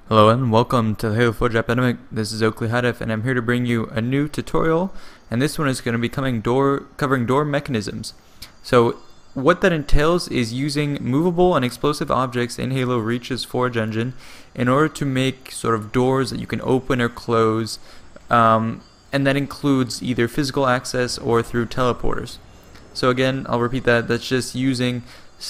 Hello and welcome to the Halo 4 Epidemic. This is Oakley Hidef and I'm here to bring you a new tutorial, and this one is going to be covering door mechanisms. So what that entails is using movable and explosive objects in Halo Reach's Forge engine in order to make sort of doors that you can open or close, and that includes either physical access or through teleporters. So again, I'll repeat that's just using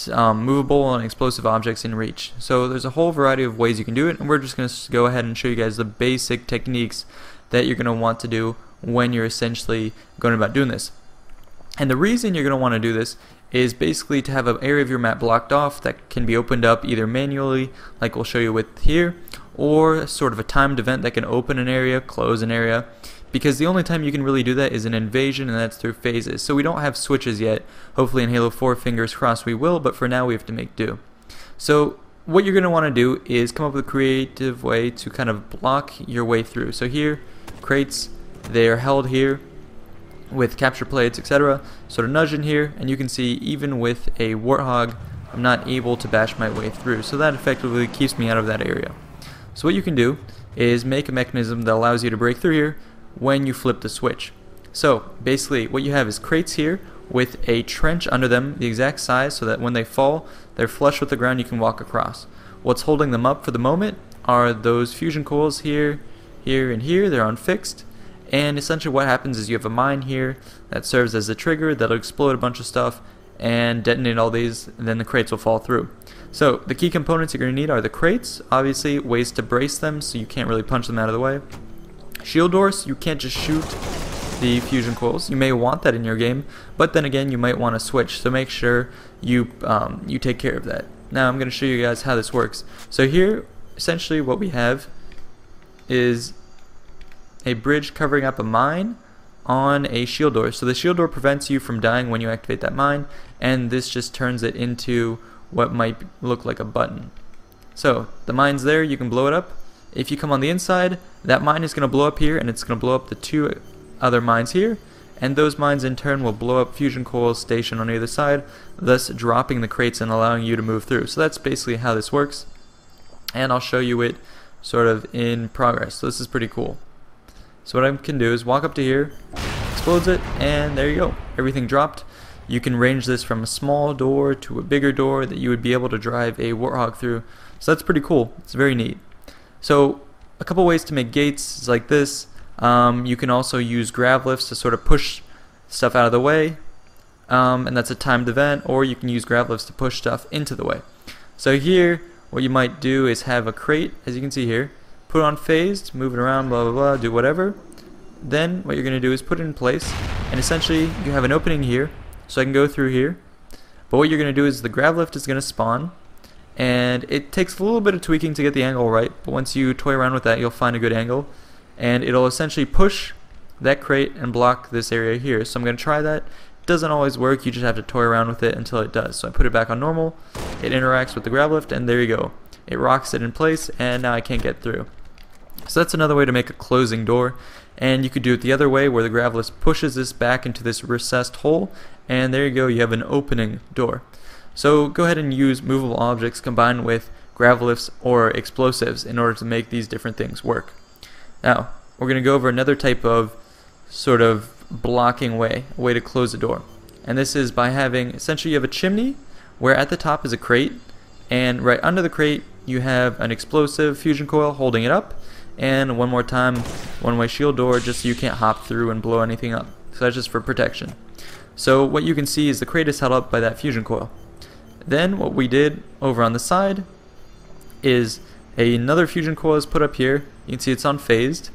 movable and explosive objects in Reach. So there's a whole variety of ways you can do it, and we're just going to go ahead and show you guys the basic techniques that you're going to want to do when you're essentially going about doing this. And the reason you're going to want to do this is basically to have an area of your map blocked off that can be opened up either manually, like we'll show you with here, or sort of a timed event that can open an area, close an area, because the only time you can really do that is an invasion, and that's through phases. So we don't have switches yet. Hopefully in Halo 4, fingers crossed, we will, but for now we have to make do. So what you're going to want to do is come up with a creative way to kind of block your way through. So here, crates, they're held here with capture plates, etc. Sort of nudge in here, and you can see even with a Warthog, I'm not able to bash my way through. So that effectively keeps me out of that area. So what you can do is make a mechanism that allows you to break through here when you flip the switch. So basically what you have is crates here with a trench under them the exact size so that when they fall, they're flush with the ground, you can walk across. What's holding them up for the moment are those fusion coils here, here, and here. They're unfixed, and essentially what happens is you have a mine here that serves as a trigger that'll explode a bunch of stuff and detonate all these, and then the crates will fall through. So the key components you're going to need are the crates, obviously ways to brace them so you can't really punch them out of the way. Shield doors, you can't just shoot the fusion coils. You may want that in your game, but then again you might want to switch, so make sure you take care of that. Now I'm going to show you guys how this works. So here essentially what we have is a bridge covering up a mine on a shield door. So the shield door prevents you from dying when you activate that mine, and this just turns it into what might look like a button. So the mine's there, you can blow it up. If you come on the inside, that mine is going to blow up here, and it's going to blow up the two other mines here, and those mines in turn will blow up fusion coils stationed on either side, thus dropping the crates and allowing you to move through. So that's basically how this works, and I'll show you it sort of in progress. So this is pretty cool. So what I can do is walk up to here, explodes it, and there you go. Everything dropped. You can range this from a small door to a bigger door that you would be able to drive a Warthog through. So that's pretty cool. It's very neat. So a couple ways to make gates is like this. You can also use grav lifts to sort of push stuff out of the way, and that's a timed event, or you can use grav lifts to push stuff into the way. So here what you might do is have a crate, as you can see here, put it on phased, move it around, blah blah blah, do whatever. Then what you're going to do is put it in place, and essentially you have an opening here, so I can go through here. But what you're going to do is the grav lift is going to spawn, and it takes a little bit of tweaking to get the angle right, but once you toy around with that you'll find a good angle, and it'll essentially push that crate and block this area here. So I'm going to try that. It doesn't always work, you just have to toy around with it until it does. So I put it back on normal, it interacts with the grav lift, and there you go. It rocks it in place, and now I can't get through. So that's another way to make a closing door, and you could do it the other way where the grav lift pushes this back into this recessed hole, and there you go, you have an opening door. So go ahead and use movable objects combined with grav lifts or explosives in order to make these different things work. Now, we're going to go over another type of sort of blocking way, a way to close a door. And this is by having, essentially you have a chimney where at the top is a crate, and right under the crate you have an explosive fusion coil holding it up, and one more time, one-way shield door just so you can't hop through and blow anything up. So that's just for protection. So what you can see is the crate is held up by that fusion coil. Then what we did over on the side is another fusion coil is put up here. You can see it's unphased,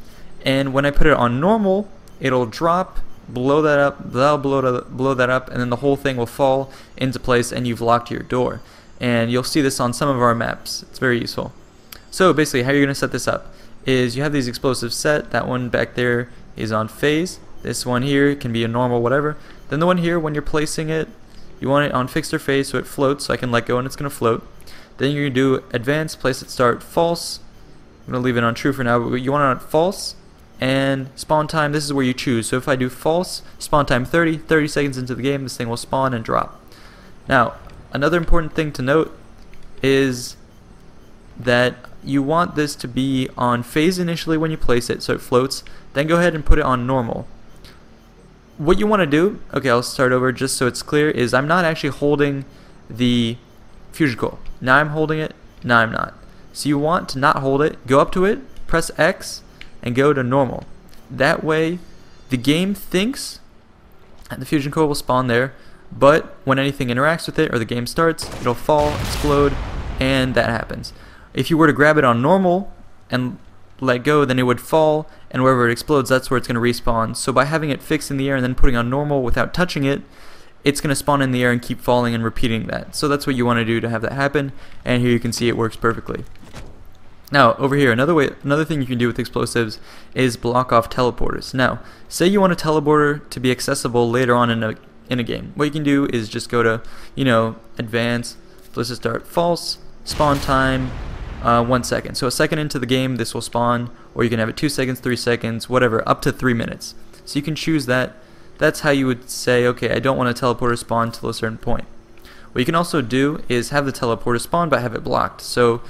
and when I put it on normal, it'll drop, blow that up, that'll blow that up, and then the whole thing will fall into place, and you've locked your door. And you'll see this on some of our maps. It's very useful. So basically, how you're going to set this up is you have these explosives set. That one back there is on phase. This one here can be a normal, whatever. Then the one here, when you're placing it, you want it on fixed or phase so it floats, so I can let go and it's going to float. Then you're going to do advanced, place at start, false. I'm going to leave it on true for now, but you want it on false. And spawn time, this is where you choose. So if I do false, spawn time 30 seconds into the game, this thing will spawn and drop. Now, another important thing to note is that you want this to be on phase initially when you place it so it floats, then go ahead and put it on normal. What you want to do, okay, I'll start over just so it's clear, is I'm not actually holding the fusion coil. Now I'm holding it, now I'm not. So you want to not hold it, go up to it, press X, and go to normal. That way the game thinks that the fusion coil will spawn there, but when anything interacts with it or the game starts, it'll fall, explode, and that happens. If you were to grab it on normal and let go, then it would fall, and wherever it explodes, that's where it's going to respawn. So by having it fixed in the air and then putting on normal without touching it, it's going to spawn in the air and keep falling and repeating that. So that's what you want to do to have that happen, and here you can see it works perfectly. Now over here, another thing you can do with explosives is block off teleporters. Now, say you want a teleporter to be accessible later on in a game. What you can do is just go to, advance, let's just start false, spawn time, 1 second. So a second into the game this will spawn, or you can have it 2 seconds, 3 seconds, whatever, up to 3 minutes. So you can choose that. That's how you would say, okay, I don't want a teleporter spawn till a certain point. What you can also do is have the teleporter spawn but have it blocked. So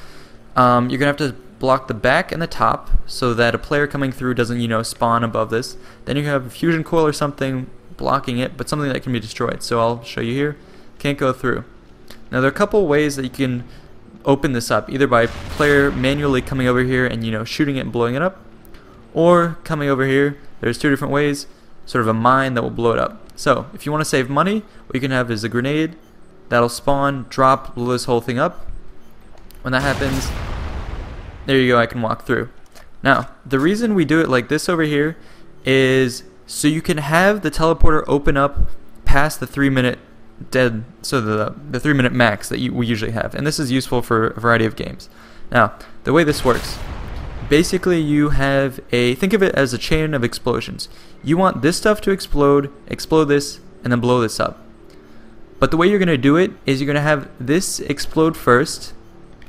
you're going to have to block the back and the top so that a player coming through doesn't, spawn above this. Then you have a fusion coil or something blocking it, but something that can be destroyed. So I'll show you here. Can't go through. Now there are a couple ways that you can open this up, either by player manually coming over here and shooting it and blowing it up, or coming over here. There's two different ways, sort of a mine that will blow it up. So if you want to save money, what you can have is a grenade that'll spawn, drop, blow this whole thing up. When that happens, there you go, I can walk through. Now the reason we do it like this over here is so you can have the teleporter open up past the 3 minute dead, so the 3 minute max that we usually have, and this is useful for a variety of games. Now the way this works, basically you have think of it as a chain of explosions. You want this stuff to explode this, and then blow this up. But the way you're going to do it is you're going to have this explode first.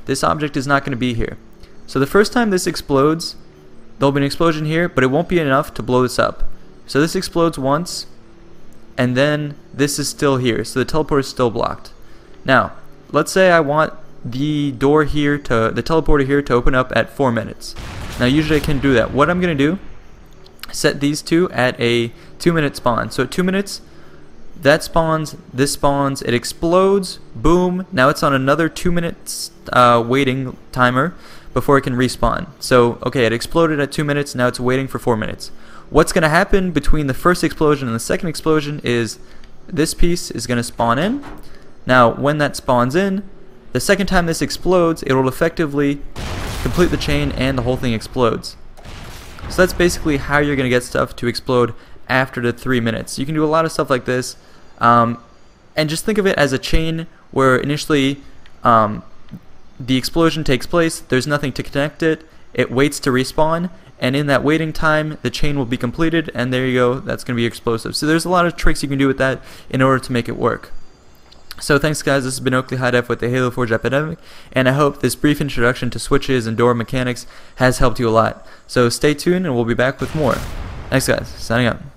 This object is not going to be here. So the first time this explodes, there'll be an explosion here, but it won't be enough to blow this up. So this explodes once, and then this is still here, so the teleporter is still blocked. Now, let's say I want the teleporter here to open up at 4 minutes. Now usually I can do that. What I'm going to do, set these two at a 2 minute spawn. So at 2 minutes, that spawns, this spawns, it explodes, boom, now it's on another 2 minutes waiting timer before it can respawn. So okay, it exploded at 2 minutes, now it's waiting for 4 minutes. What's going to happen between the first explosion and the second explosion is this piece is going to spawn in. Now when that spawns in, the second time this explodes, it will effectively complete the chain and the whole thing explodes. So that's basically how you're going to get stuff to explode after the 3 minutes. You can do a lot of stuff like this, and just think of it as a chain where initially the explosion takes place, there's nothing to connect it, it waits to respawn, and in that waiting time the chain will be completed, and there you go, that's going to be explosive. So there's a lot of tricks you can do with that in order to make it work. So thanks guys, this has been Oakley Hidef with the Halo Forge Epidemic, and I hope this brief introduction to switches and door mechanics has helped you a lot. So stay tuned and we'll be back with more. Thanks guys, signing out.